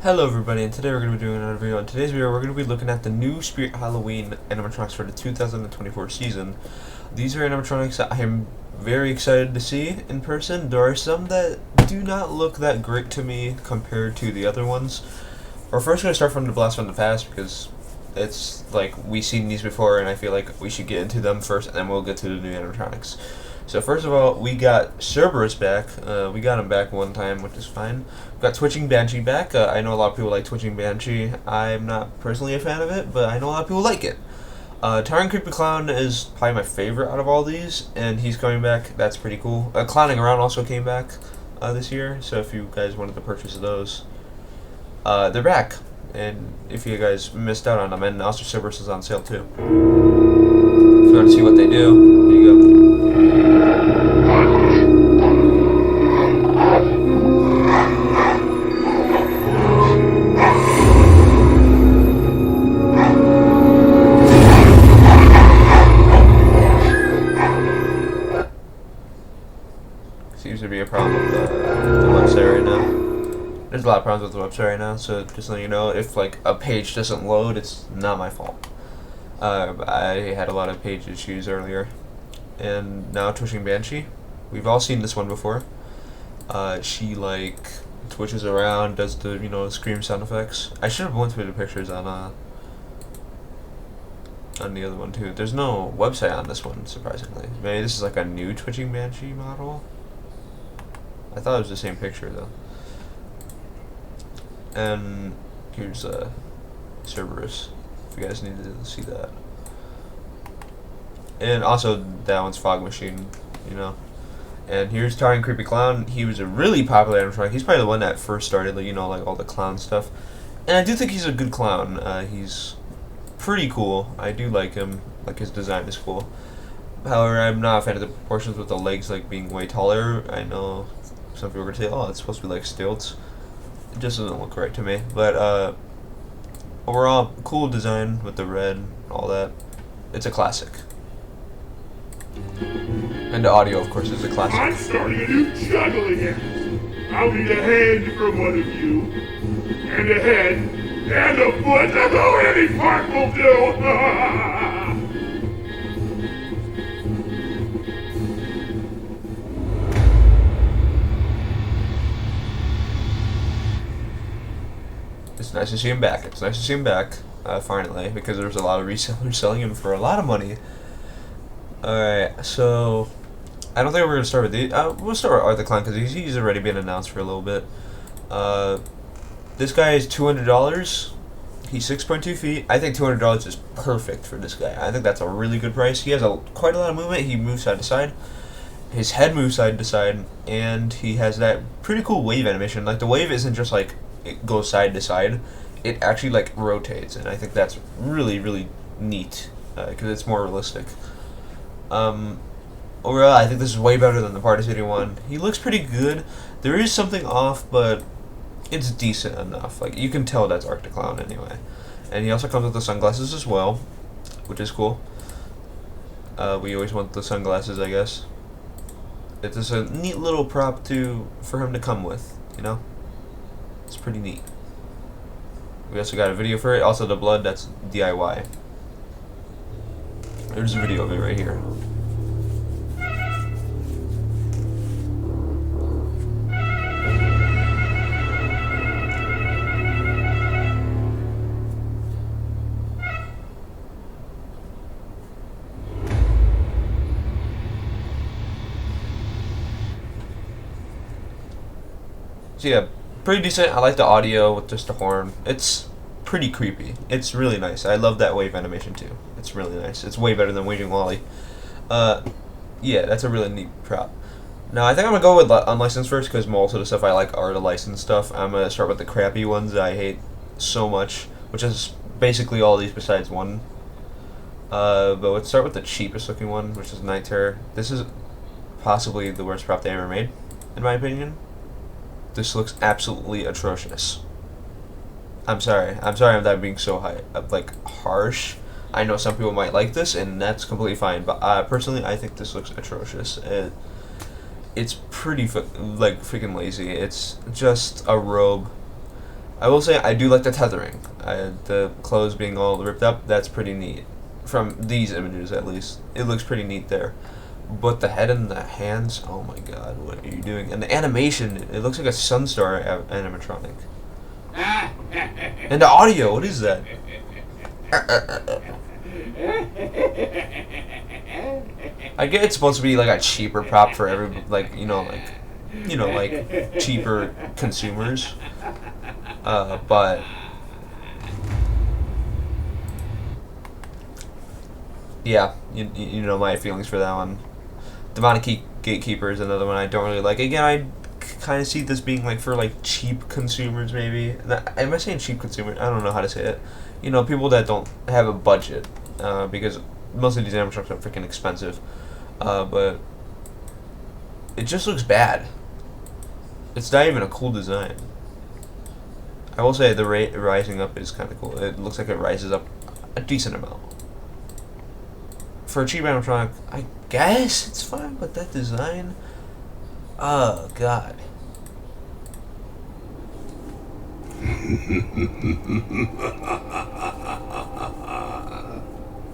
Hello everybody, and today we're going to be doing another video. In today's video, we're going to be looking at the new Spirit Halloween animatronics for the 2024 season. These are animatronics that I am very excited to see in person. There are some that do not look that great to me compared to the other ones. We're first going to start from the Blast from the Past because it's like we've seen these before, and I feel like we should get into them first, and then we'll get to the new animatronics. So first of all, we got Cerberus back. We got him back one time, which is fine. We got Twitching Banshee back. I know a lot of people like Twitching Banshee. I'm not personally a fan of it, but I know a lot of people like it. Tyrant Creepy Clown is probably my favorite out of all these, and he's coming back. That's pretty cool. Clowning Around also came back this year, so if you guys wanted to purchase those, they're back. And if you guys missed out on them, and also Cerberus is on sale too. If you want to see what they do, there you go. Seems to be a problem with the website right now. There's a lot of problems with the website right now, so just letting you know, if like a page doesn't load, it's not my fault. I had a lot of page issues earlier. And now Twitching Banshee. We've all seen this one before. She like twitches around, does the scream sound effects. I should have went through the pictures on the other one too. There's no website on this one, surprisingly. Maybe this is like a new Twitching Banshee model. I thought it was the same picture though. And here's Cerberus, if you guys need to see that. And also that one's Fog Machine, And here's Tyrant Creepy Clown. He was a really popular animatronic. He's probably the one that first started, like all the clown stuff. And I do think he's a good clown. He's pretty cool. I do like him. Like his design is cool. However, I'm not a fan of the proportions with the legs like being way taller. I know some people are gonna say, "Oh, it's supposed to be like stilts." It just doesn't look right to me. But overall, cool design with the red, all that. It's a classic. And the audio, of course, is a classic. I'm starting a new juggling act. I'll need a hand from one of you, and a head, and a foot, although any part will do. It's nice to see him back. It's nice to see him back, finally, because there's a lot of resellers selling him for a lot of money. Alright, so I don't think we're going to start with the we'll start with Arthur Clown because he's already been announced for a little bit. This guy is $200. He's 6.2 feet. I think $200 is perfect for this guy. I think that's a really good price. He has quite a lot of movement. He moves side to side. His head moves side to side, and he has that pretty cool wave animation. Like the wave isn't just like it goes side to side. It actually like rotates, and I think that's really, really neat because it's more realistic. Overall, I think this is way better than the Party City one. He looks pretty good. There is something off, but it's decent enough. Like, you can tell that's Arctic Clown anyway. And he also comes with the sunglasses as well, which is cool. We always want the sunglasses, I guess. It's just a neat little prop for him to come with, It's pretty neat. We also got a video for it. Also, the blood, that's DIY. There's a video of it right here. So yeah, pretty decent. I like the audio with just the horn. It's pretty creepy. It's really nice. I love that wave animation too. It's really nice. It's way better than Waging Wally. Yeah, that's a really neat prop. Now I think I'm gonna go with unlicensed first because most of the stuff I like are the licensed stuff. I'm gonna start with the crappy ones that I hate so much, which is basically all these besides one. But let's start with the cheapest looking one, which is Night Terror. This is possibly the worst prop they ever made, in my opinion. This looks absolutely atrocious. I'm sorry I'm being so harsh. I know some people might like this, and that's completely fine. But personally, I think this looks atrocious. It's pretty freaking lazy. It's just a robe I will say I do like the tethering. The clothes being all ripped up, that's pretty neat. From these images, at least. It looks pretty neat there. But the head and the hands, oh my god, what are you doing? And the animation, it looks like a Sunstar animatronic. And the audio, what is that? I get it's supposed to be like a cheaper prop for every, like cheaper consumers. But yeah, you know my feelings for that one. Demonic Gatekeeper is another one I don't really like. Again, I kind of see this being like for like cheap consumers, maybe. Am I saying cheap consumers? I don't know how to say it. You know, people that don't have a budget, because most of these animatronics are freaking expensive. But it just looks bad. It's not even a cool design. I will say the rising up is kind of cool. It looks like it rises up a decent amount. For a cheap animatronic, I guess it's fine, but that design, oh god.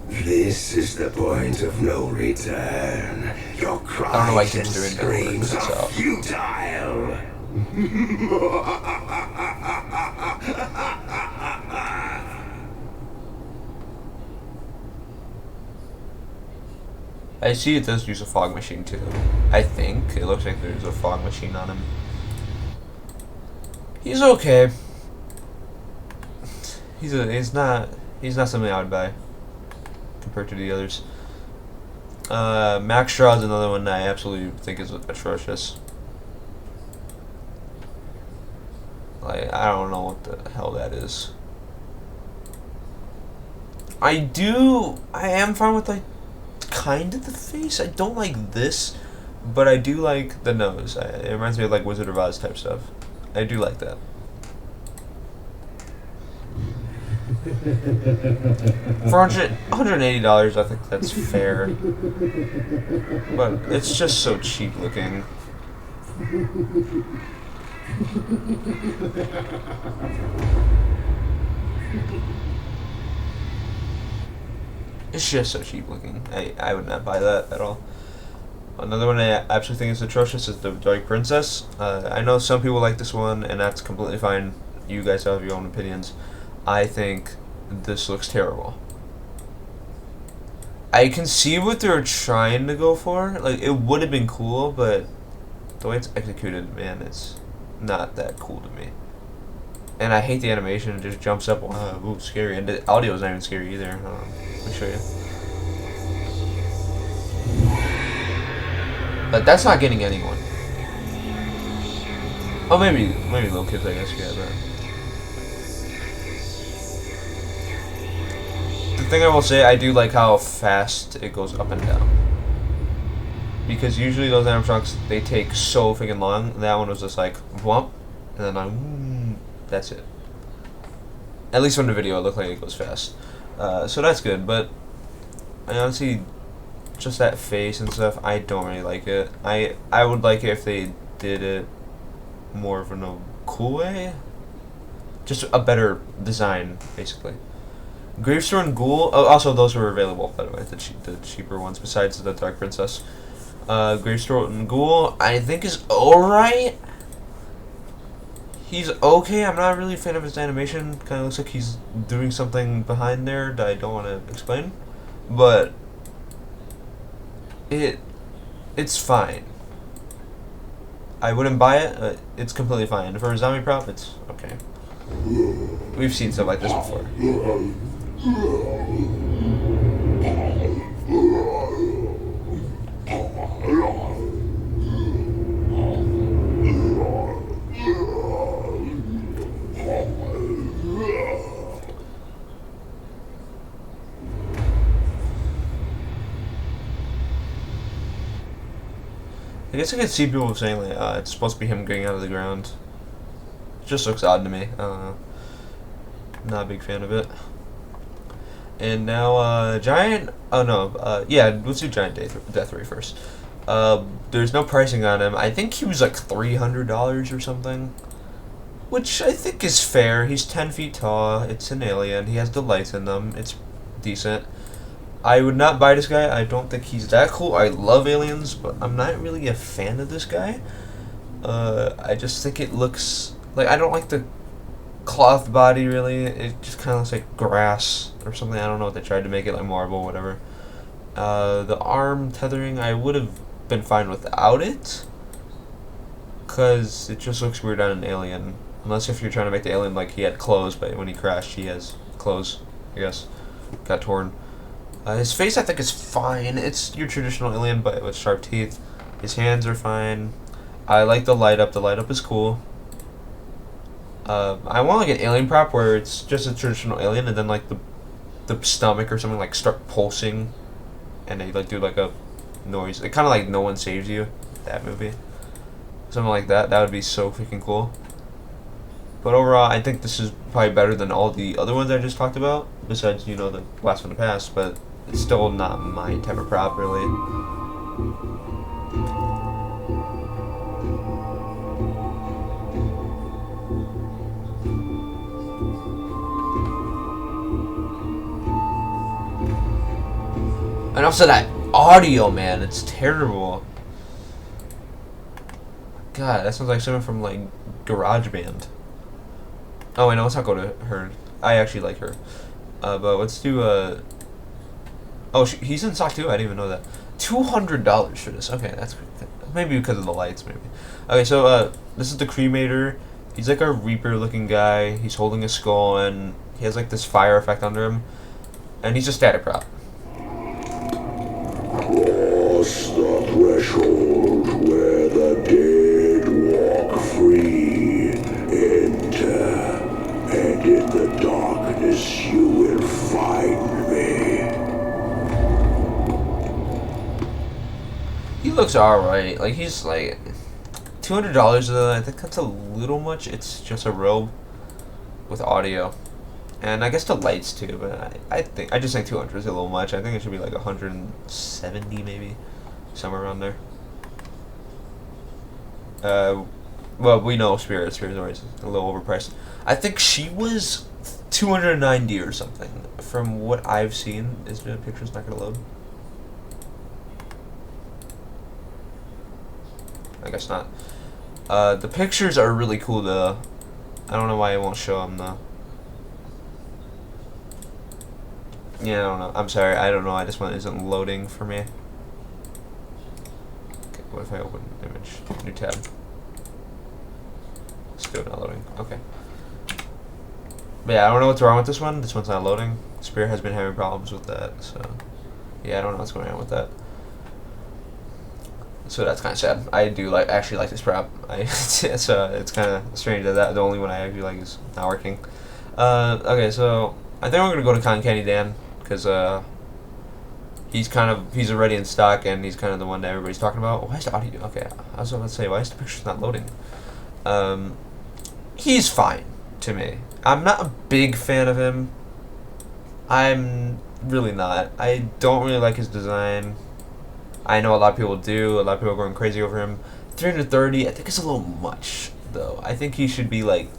This is the point of no return. Your cries and screams are futile. I see it does use a fog machine too. I think it looks like there's a fog machine on him. He's okay. He's not something I would buy compared to the others. Max Straw is another one that I absolutely think is atrocious. Like, I don't know what the hell that is. I am fine with like kind of the face. I don't like this, but I do like the nose. It reminds me of like Wizard of Oz type stuff. I do like that. For $180, I think that's fair. But it's just so cheap looking. It's just so cheap looking. I would not buy that at all. Another one I absolutely think is atrocious is the Dark Princess. I know some people like this one, and that's completely fine. You guys have your own opinions. I think this looks terrible. I can see what they're trying to go for. Like, it would have been cool, but the way it's executed, man, it's not that cool to me. And I hate the animation. It just jumps up. Ooh, scary. And the audio is not even scary either. Let me show you. But that's not getting anyone. Oh, maybe little kids, I guess, yeah, but. The thing I will say, I do like how fast it goes up and down. Because usually those animatronics, they take so freaking long. That one was just like, whomp, and then that's it. At least from the video, it looked like it goes fast. So that's good, but I honestly, just that face and stuff, I don't really like it. I would like it if they did it more of in a cool way. Just a better design, basically. Gravestore and Ghoul, also those were available, by the way, the cheaper ones, besides the Dark Princess. Gravestore and Ghoul, I think is alright. He's okay. I'm not really a fan of his animation. Kind of looks like he's doing something behind there that I don't want to explain. But it's fine. I wouldn't buy it. It's completely fine. For a zombie prop, it's okay. We've seen stuff like this before. I guess I could see people saying like it's supposed to be him getting out of the ground. It just looks odd to me. I don't know. Not a big fan of it. And now Giant. Oh no. Yeah, let's do Giant Death Ray first. There's no pricing on him. I think he was like $300 or something, which I think is fair. He's 10 feet tall. It's an alien. He has the lights in them. It's decent. I would not buy this guy. I don't think he's that cool. I love aliens, but I'm not really a fan of this guy. I just think it looks like, I don't like the cloth body really. It just kind of looks like grass or something. I don't know what they tried to make it, like marble, whatever. The arm tethering, I would have been fine without it, because it just looks weird on an alien. Unless if you're trying to make the alien like he had clothes, but when he crashed he has clothes, I guess. Got torn. His face I think is fine. It's your traditional alien but with sharp teeth. His hands are fine. I like the light up. The light up is cool. I want like an alien prop where it's just a traditional alien and then like the stomach or something like start pulsing and they like do like a noise. It kind of like No One Saves You, that movie. Something like that. That would be so freaking cool. But overall, I think this is probably better than all the other ones I just talked about. Besides, you know, the last one in the past, but it's still not my type of prop, really. And also that audio, man, it's terrible. God, that sounds like someone from like GarageBand. Oh, wait, no, let's not go to her. I actually like her. But let's do oh, he's in stock too. I didn't even know that. $200 for this. Okay, that's maybe because of the lights, maybe. Okay, so this is the cremator. He's like a reaper-looking guy. He's holding a skull and he has like this fire effect under him, and he's a static prop. Cross the threshold where the dead walk free. Enter, and in the darkness you will find me. He looks alright. Like, he's like $200 though. I think that's a little much. It's just a robe with audio. And I guess the lights too, but I just think 200 is a little much. I think it should be like 170 maybe, somewhere around there. Well, we know Spirit's always a little overpriced. I think she was 290 or something from what I've seen. Is the picture's not gonna load? I guess not. The pictures are really cool though. I don't know why it won't show them though. Yeah, I don't know. I'm sorry. I don't know. I just want isn't loading for me. Okay, what if I open image? New tab. Still not loading. Okay. But yeah, I don't know what's wrong with this one. This one's not loading. Spirit has been having problems with that, so yeah, I don't know what's going on with that. So that's kind of sad. I do actually like this prop. It's kind of strange that the only one I actually like is not working. Okay, so I think we're gonna go to Cotton Candy Dan because he's already in stock and he's kind of the one that everybody's talking about. Why is the audio? Okay, I was about to say, why is the picture not loading? He's fine to me. I'm not a big fan of him. I'm really not. I don't really like his design. I know a lot of people do. A lot of people are going crazy over him. 330, I think it's a little much, though. I think he should be like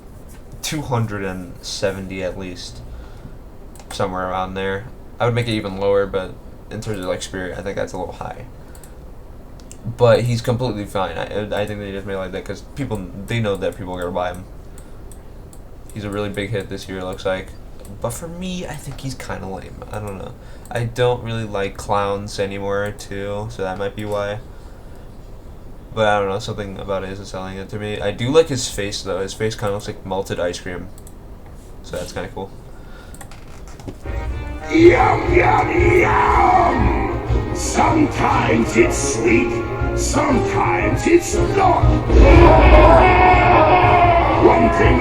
270 at least. Somewhere around there. I would make it even lower, but in terms of like Spirit, I think that's a little high. But he's completely fine. I think they just made it like that because they know that people are going to buy him. He's a really big hit this year, it looks like. But for me, I think he's kind of lame. I don't know. I don't really like clowns anymore, too, so that might be why. But I don't know, something about it isn't selling it to me. I do like his face, though. His face kind of looks like melted ice cream. So that's kind of cool. Yum, yum, yum! Sometimes it's sweet, sometimes it's not. One thing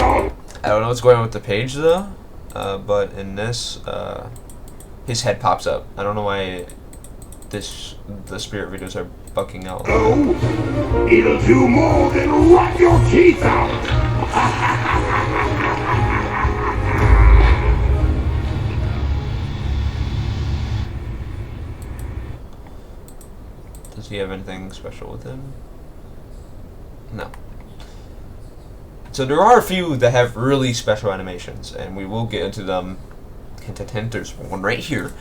I don't know what's going on with the page, though. But in this, his head pops up. I don't know why the Spirit videos are bucking out. Oh, it'll do more than rot your teeth out. Does he have anything special with him? No. So there are a few that have really special animations, and we will get into them. Hint, hint, hint, there's one right here.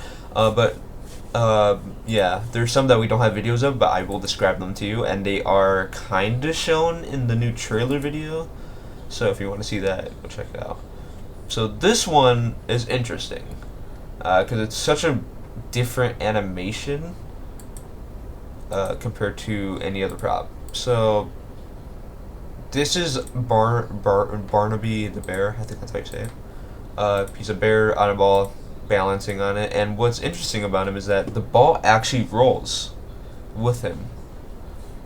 Yeah, there's some that we don't have videos of, but I will describe them to you, and they are kind of shown in the new trailer video. So if you want to see that, go check it out. So this one is interesting, because it's such a different animation compared to any other prop. So this is Barnaby the bear, I think that's how you say it. He's a bear on a ball, balancing on it, and what's interesting about him is that the ball actually rolls with him.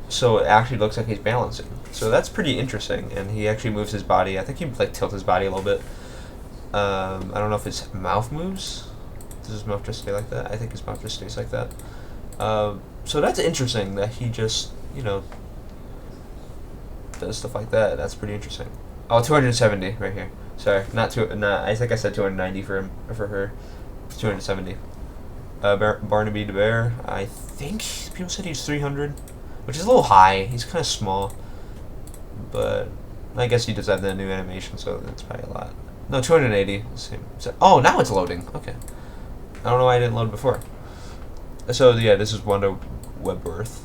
So it actually looks like he's balancing. So that's pretty interesting, and he actually moves his body. I think he like tilts his body a little bit. I don't know if his mouth moves. Does his mouth just stay like that? I think his mouth just stays like that. So that's interesting that he just, you know, does stuff like that. That's pretty interesting. Oh, 270 right here. Sorry, not I think I said 290 for him or for her. It's 270. Barnaby the bear. I think people said he's 300, which is a little high. He's kind of small, but I guess he does have the new animation, so that's probably a lot. No, 280. Same. Oh, now it's loading. Okay. I don't know why I didn't load before. So yeah, this is Wonder Webworth.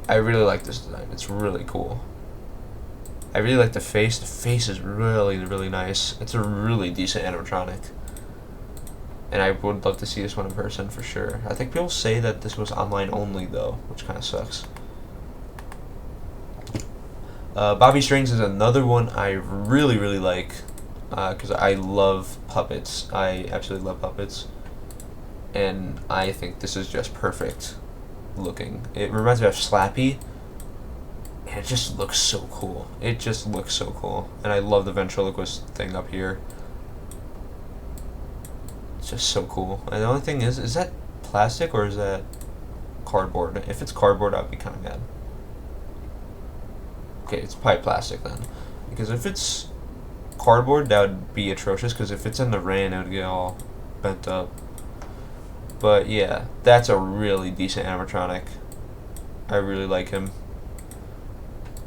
I really like this design. It's really cool. I really like the face. The face is really, really nice. It's a really decent animatronic. And I would love to see this one in person for sure. I think people say that this was online only though, which kind of sucks. Bobby Strings is another one I really, really like. Because I love puppets. I absolutely love puppets. And I think this is just perfect looking. It reminds me of Slappy. And it just looks so cool. It just looks so cool. And I love the ventriloquist thing up here. It's just so cool. And the only thing is that plastic or is that cardboard? If it's cardboard, I'd be kind of mad. Okay, it's probably plastic then. Because if it's cardboard, that would be atrocious, because if it's in the rain, it would get all bent up. But yeah, that's a really decent animatronic. I really like him.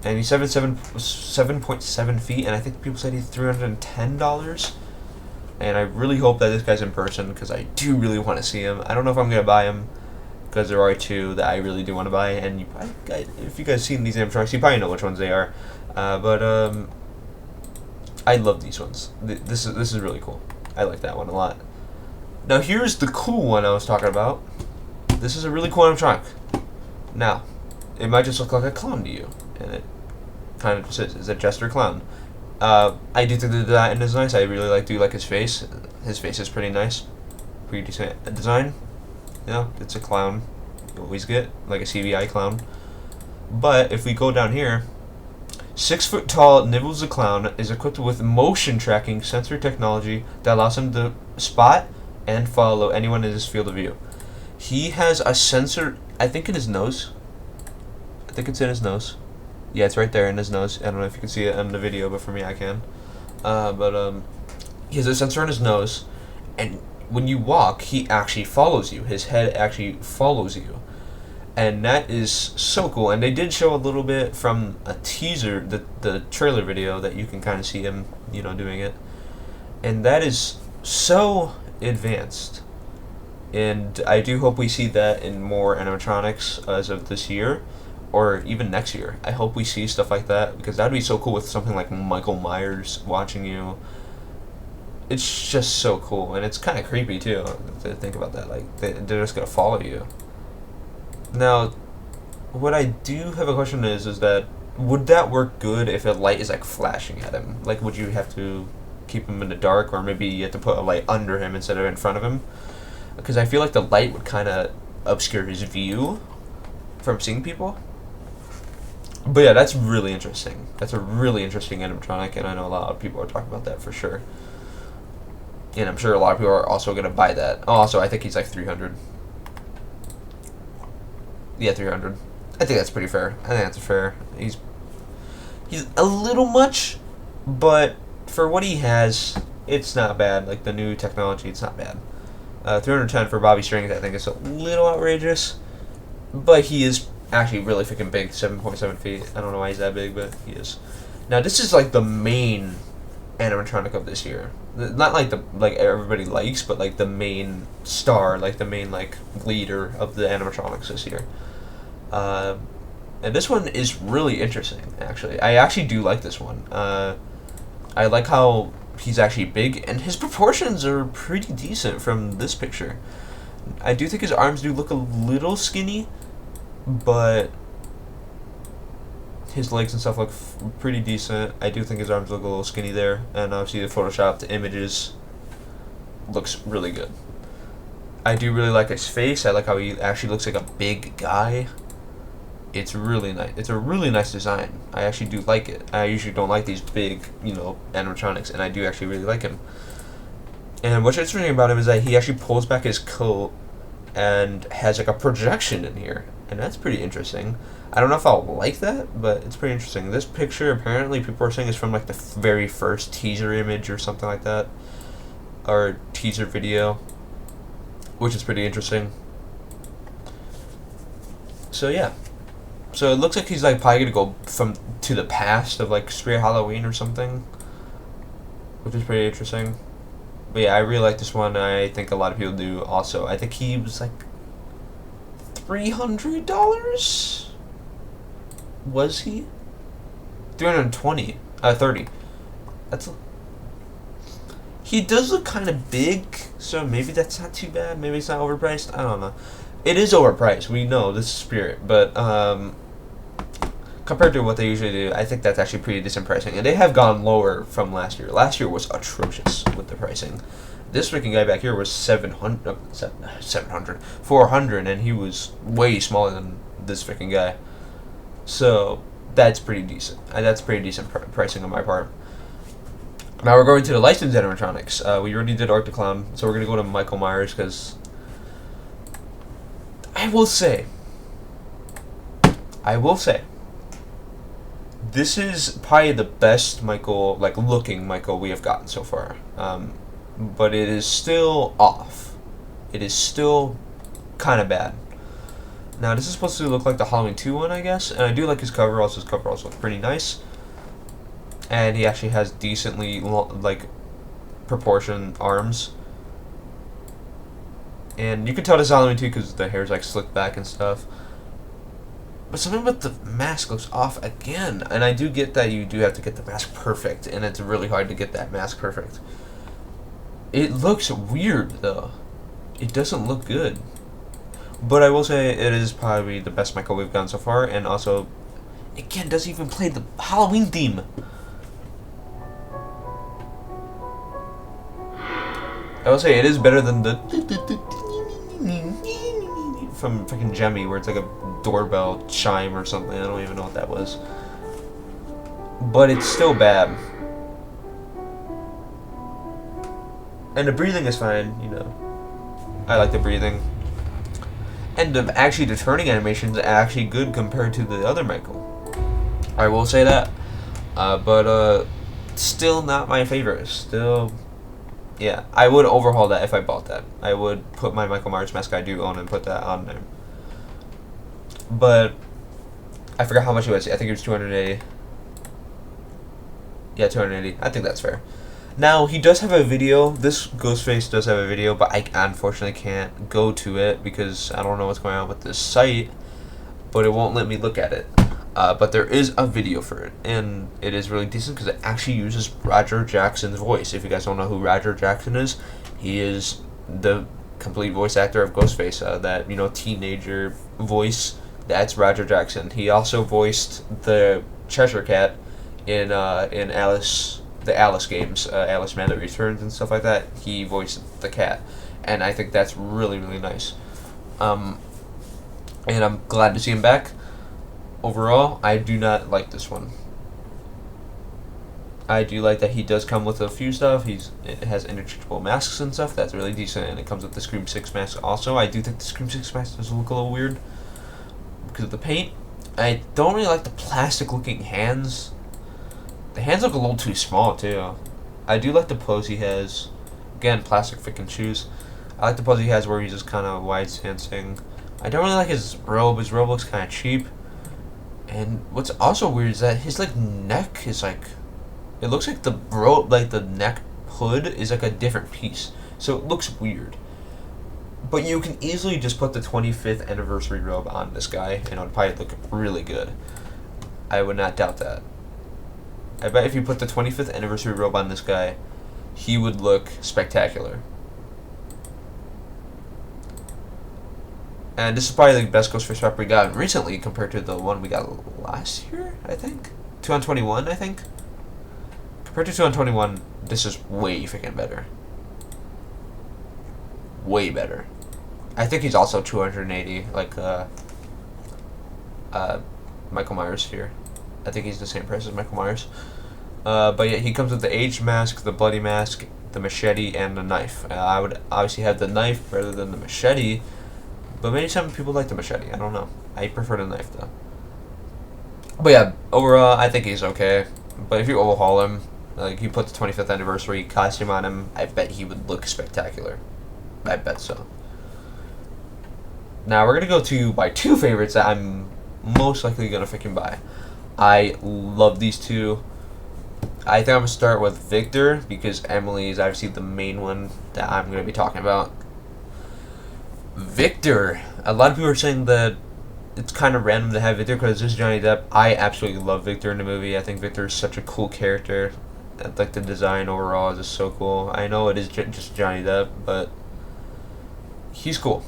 And he's 7.7 feet, and I think people said he's $310. And I really hope that this guy's in person, because I do really want to see him. I don't know if I'm going to buy him, because there are two that I really do want to buy. And you probably, if you guys seen these animatronics, you probably know which ones they are. I love these ones. This is really cool. I like that one a lot. Now here's the cool one I was talking about. This is a really cool animatronic. Now, it might just look like a clown to you, and it kind of just is a jester clown. I do think the design is nice. I really do like his face. His face is pretty nice. Pretty decent design. You know, it's a clown. You always get like a CVI clown. But if we go down here, 6 foot tall Nibbles the clown is equipped with motion tracking sensor technology that allows him to spot and follow anyone in his field of view. He has a sensor, I think, in his nose. I think it's in his nose. Yeah, it's right there in his nose. I don't know if you can see it on the video, but for me, I can. He has a sensor in his nose, and when you walk, he actually follows you. His head actually follows you. And that is so cool. And they did show a little bit from a teaser, the trailer video, that you can kind of see him, you know, doing it. And that is so advanced. And I do hope we see that in more animatronics as of this year, or even next year. I hope we see stuff like that, because that would be so cool with something like Michael Myers watching you. It's just so cool, and it's kind of creepy too to think about that. Like they're just gonna follow you. Now, what I do have a question is that would that work good if a light is like flashing at him? Like, would you have to keep him in the dark, or maybe you have to put a light under him instead of in front of him? Because I feel like the light would kind of obscure his view from seeing people. But yeah, that's really interesting. That's a really interesting animatronic, and I know a lot of people are talking about that for sure. And I'm sure a lot of people are also going to buy that. Oh, also, I think he's like 300. Yeah, 300. I think that's pretty fair. I think that's fair. He's a little much, but for what he has, it's not bad. Like the new technology, it's not bad. 310 for Bobby Strings, I think is a little outrageous, but he is actually really freaking big, 7.7 feet. I don't know why he's that big, but he is. Now this is like the main animatronic of this year. Not like the everybody likes, but like the main star, like the main like leader of the animatronics this year. And this one is really interesting. Actually, I actually do like this one. I like how he's actually big, and his proportions are pretty decent from this picture. I do think his arms do look a little skinny, but his legs and stuff look pretty decent. I do think his arms look a little skinny there, and obviously the photoshopped images looks really good. I do really like his face. I like how he actually looks like a big guy. It's really nice. It's a really nice design. I actually do like it. I usually don't like these big, animatronics, and I do actually really like him. And what's interesting about him is that he actually pulls back his coat and has like a projection in here, and that's pretty interesting. I don't know if I'll like that, but it's pretty interesting. This picture, apparently, people are saying is from like the very first teaser image or something like that, or teaser video, which is pretty interesting. So yeah. So it looks like he's like probably gonna go to the past of like Spirit Halloween or something, which is pretty interesting. But yeah, I really like this one. I think a lot of people do also. I think he was like $300. Was he? 320. 30. He does look kind of big, so maybe that's not too bad. Maybe it's not overpriced. I don't know. It is overpriced. We know this is Spirit, but compared to what they usually do, I think that's actually pretty decent pricing. And they have gone lower from last year. Last year was atrocious with the pricing. This freaking guy back here was 400, and he was way smaller than this freaking guy. So that's pretty decent. That's pretty decent pricing on my part. Now we're going to the licensed animatronics. We already did Art the Clown, so we're gonna go to Michael Myers because I will say, this is probably the best Michael, like looking Michael we have gotten so far. But it is still off. It is still kind of bad. Now this is supposed to look like the Halloween 2 one, I guess, and I do like his cover. Also, his cover also looks pretty nice, and he actually has decently proportioned arms. And you can tell this is Halloween 2 because the hair's like slicked back and stuff. But something about the mask looks off again. And I do get that you do have to get the mask perfect, and it's really hard to get that mask perfect. It looks weird though. It doesn't look good. But I will say it is probably the best Michael we've gotten so far, and also, again, doesn't even play the Halloween theme. I will say it is better than the from freaking Jemmy, where it's like a doorbell chime or something. I don't even know what that was. But it's still bad. And the breathing is fine, I like the breathing. And actually the turning animation is actually good compared to the other Michael. I will say that. But still not my favorite. Still, yeah, I would overhaul that if I bought that. I would put my Michael Myers mask I do own and put that on there. But I forgot how much it was. I think it was $280. Yeah, $280. I think that's fair. Now, he does have a video. This Ghostface does have a video, but I unfortunately can't go to it because I don't know what's going on with this site, but it won't let me look at it. But there is a video for it, and it is really decent because it actually uses Roger Jackson's voice. If you guys don't know who Roger Jackson is, he is the complete voice actor of Ghostface, that teenager voice. That's Roger Jackson. He also voiced the Cheshire Cat in the Alice games, Alice Madly Returns and stuff like that. He voiced the cat, and I think that's really, really nice. And I'm glad to see him back. Overall, I do not like this one. I do like that he does come with a few stuff. It has interchangeable masks and stuff. That's really decent, and it comes with the Scream 6 mask also. I do think the Scream 6 mask does look a little weird because of the paint. I don't really like the plastic-looking hands. The hands look a little too small, too. I do like the pose he has. Again, plastic freaking shoes. I like the pose he has where he's just kind of wide-dancing. I don't really like his robe. His robe looks kind of cheap. And what's also weird is that his like neck is like, it looks like the neck hood is like a different piece, so it looks weird. But you can easily just put the 25th anniversary robe on this guy, and it would probably look really good. I would not doubt that. I bet if you put the 25th anniversary robe on this guy, he would look spectacular. And this is probably the best Ghost Face Wrap we got recently compared to the one we got last year, I think? 2 on 21, I think? Compared to 2 on 21, this is way freaking better. Way better. I think he's also 280, like Michael Myers here. I think he's the same price as Michael Myers. But yeah, he comes with the aged mask, the bloody mask, the machete, and the knife. I would obviously have the knife rather than the machete, but maybe some people like the machete. I don't know. I prefer the knife though. But yeah, overall, I think he's okay. But if you overhaul him, like you put the 25th anniversary costume on him, I bet he would look spectacular. I bet so. Now we're gonna go to my two favorites that I'm most likely gonna freaking buy. I love these two. I think I'm gonna start with Victor because Emily is obviously the main one that I'm gonna be talking about. Victor. A lot of people are saying that it's kind of random to have Victor because this is Johnny Depp. I absolutely love Victor in the movie. I think Victor is such a cool character. Like the design overall is just so cool. I know it is just Johnny Depp, but he's cool.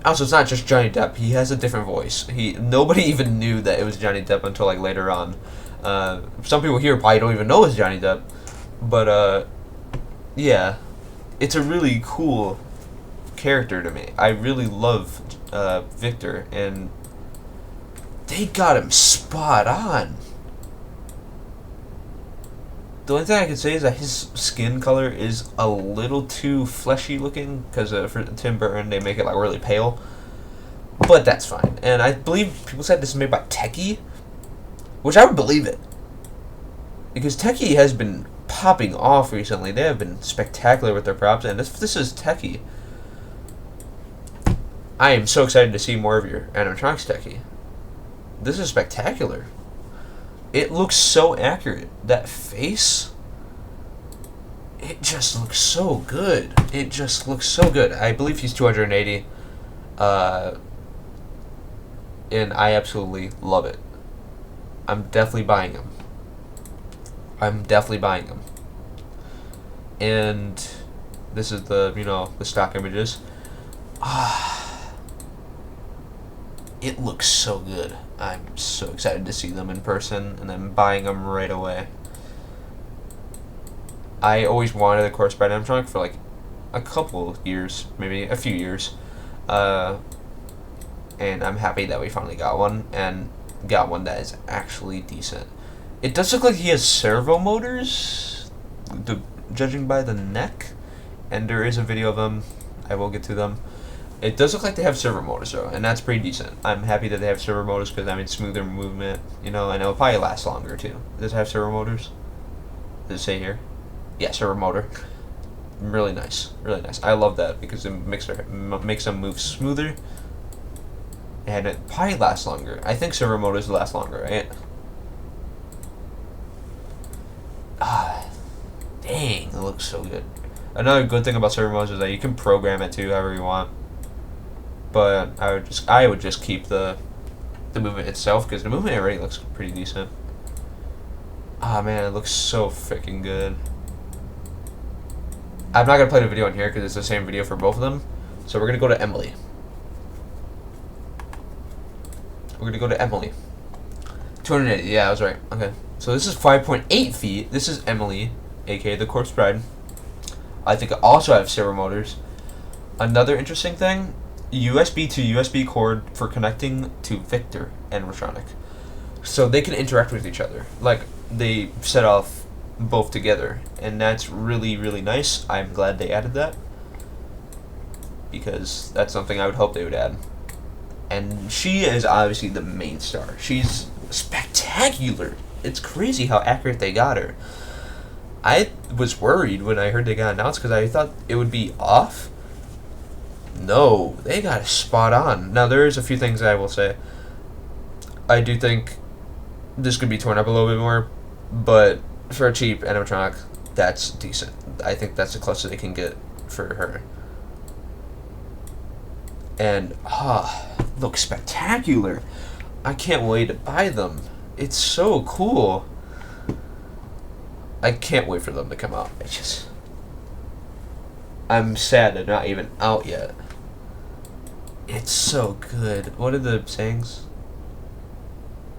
Also, it's not just Johnny Depp. He has a different voice. Nobody even knew that it was Johnny Depp until like later on. Some people here probably don't even know it's Johnny Depp, but yeah, it's a really cool character to me. I really love Victor, and they got him spot on. The only thing I can say is that his skin color is a little too fleshy looking because for Tim Burton they make it like really pale, but that's fine. And I believe people said this is made by Techie, which I would believe it because Techie has been popping off recently. They have been spectacular with their props, and this is Techie. I am so excited to see more of your animatronics, Techie. This is spectacular. It looks so accurate. That face, it just looks so good. It just looks so good. I believe he's 280, and I absolutely love it. I'm definitely buying him. I'm definitely buying him. And this is the, the stock images. It looks so good. I'm so excited to see them in person, and I'm buying them right away. I always wanted a Corpse Bride Animatronic for like a couple years, maybe a few years, and I'm happy that we finally got one, and got one that is actually decent. It does look like he has servo motors, judging by the neck, and there is a video of them. I will get to them. It does look like they have servo motors though, and that's pretty decent. I'm happy that they have servo motors because I mean smoother movement, and it'll probably last longer too. Does it have servo motors? Does it say here? Yeah, servo motor. Really nice, really nice. I love that because it makes them move smoother, and it probably lasts longer. I think servo motors last longer, right? Dang, it looks so good. Another good thing about servo motors is that you can program it to however you want. But I would just keep the movement itself because the movement already looks pretty decent. Ah man, it looks so freaking good. I'm not gonna play the video in here because it's the same video for both of them. So we're gonna go to Emily. We're gonna go to Emily. 280. Yeah, I was right. Okay. So this is 5.8 feet. This is Emily, aka the Corpse Bride. I think I also have servo motors. Another interesting thing. USB to USB cord for connecting to Victor Animatronic. So they can interact with each other. Like, they set off both together. And that's really, really nice. I'm glad they added that. Because that's something I would hope they would add. And she is obviously the main star. She's spectacular. It's crazy how accurate they got her. I was worried when I heard they got announced because I thought it would be off. No, they got it spot on. Now, there is a few things I will say. I do think this could be torn up a little bit more, but for a cheap animatronic, that's decent. I think that's the closest they can get for her. And looks spectacular. I can't wait to buy them. It's so cool. I can't wait for them to come out. I'm sad they're not even out yet. It's so good. What are the sayings?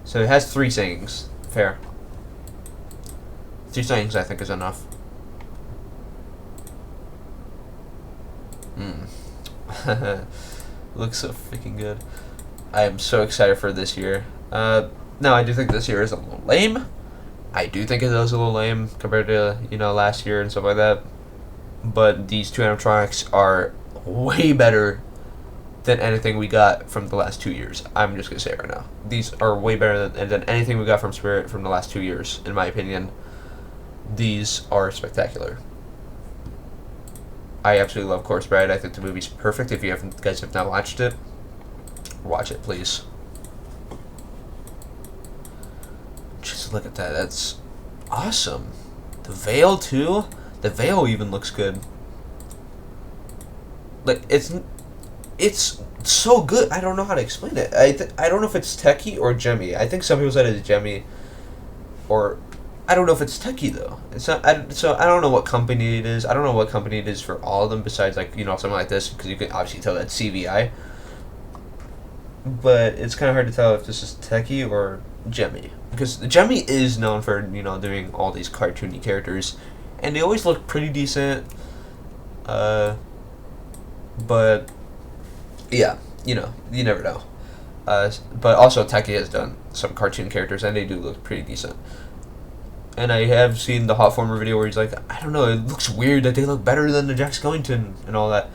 So it has 3 sayings. Fair. 3 sayings I think is enough. Looks so freaking good. I am so excited for this year. Now I do think this year is a little lame. I do think it is a little lame compared to, last year and stuff like that. But these 2 animatronics are way better than anything we got from the last 2 years. I'm just gonna say it right now. These are way better than anything we got from Spirit from the last 2 years, in my opinion. These are spectacular. I absolutely love Corpse Bride. I think the movie's perfect. If you guys have not watched it, watch it, please. Just look at that. That's awesome. The veil too. The veil even looks good. Like it's so good. I don't know how to explain it. I don't know if it's techie or gemmy. I think some people said it's gemmy, or I don't know if it's techie though. It's not. So I don't know what company it is. I don't know what company it is for all of them. Besides, like something like this, because you can obviously tell that's CVI. But it's kind of hard to tell if this is techie or gemmy, because gemmy is known for doing all these cartoony characters, and they always look pretty decent. But yeah, you never know. But also Techie has done some cartoon characters, and they do look pretty decent. And I have seen the Hot Former video where he's like, I don't know, it looks weird that they look better than the Jack Skellington and all that.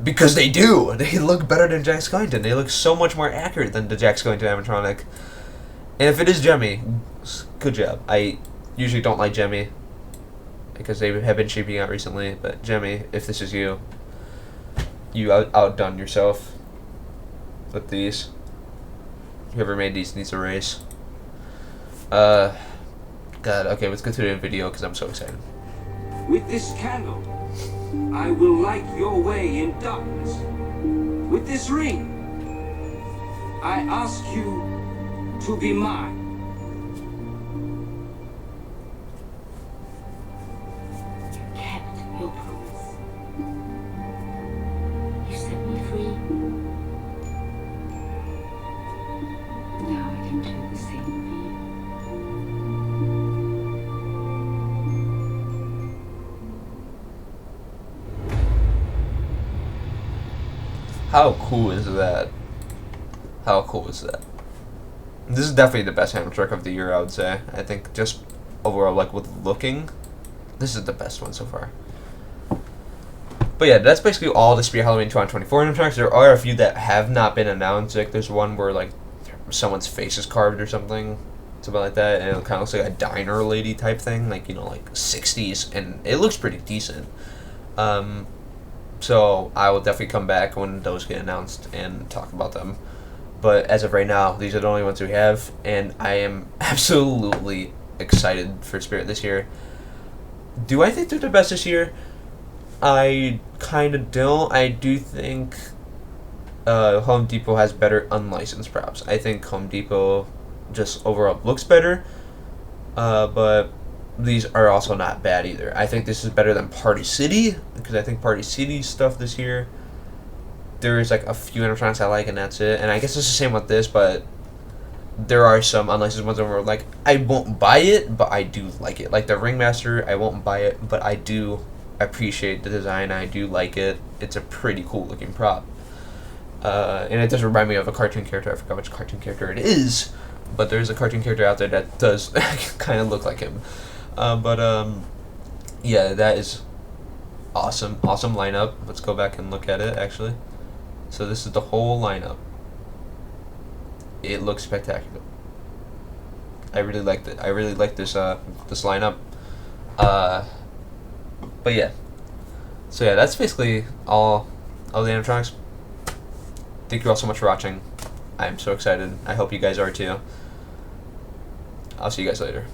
Because they do! They look better than Jack Skellington. They look so much more accurate than the Jack Skellington animatronic. And if it is gemmy, good job. I usually don't like gemmy, because they have been shipping out recently, but gemmy, if this is you, outdone yourself with these. Whoever made these needs a raise. God, okay, let's go to the video because I'm so excited. With this candle, I will light your way in darkness. With this ring, I ask you to be mine. You kept your promise. You set me free. Now I can do the same for you. How cool is that? How cool is that? This is definitely the best animatronic of the year, I would say. I think just overall, like with looking, this is the best one so far. But yeah, that's basically all the Spirit Halloween 2024 animatronics. There are a few that have not been announced. Like there's one where like someone's face is carved or something like that, and it kind of looks like a diner lady type thing, like like 60s, and it looks pretty decent. So I will definitely come back when those get announced and talk about them. But as of right now, these are the only ones we have, and I am absolutely excited for Spirit this year. Do I think they're the best this year? I kind of don't. I do think Home Depot has better unlicensed props. I think Home Depot just overall looks better, but these are also not bad either. I think this is better than Party City, because I think Party City's stuff this year, there is like a few animatronics I like, and that's it. And I guess it's the same with this, but there are some unlicensed ones where like I won't buy it, but I do like it. Like the Ringmaster, I won't buy it, but I do appreciate the design. I do like it. It's a pretty cool looking prop. And it does remind me of a cartoon character. I forgot which cartoon character it is, but there's a cartoon character out there that does kind of look like him. Yeah, that is awesome. Awesome lineup. Let's go back and look at it, actually. So this is the whole lineup. It looks spectacular. I really like it. I really like this this lineup. But yeah. So yeah, that's basically all of the animatronics. Thank you all so much for watching. I'm so excited. I hope you guys are too. I'll see you guys later.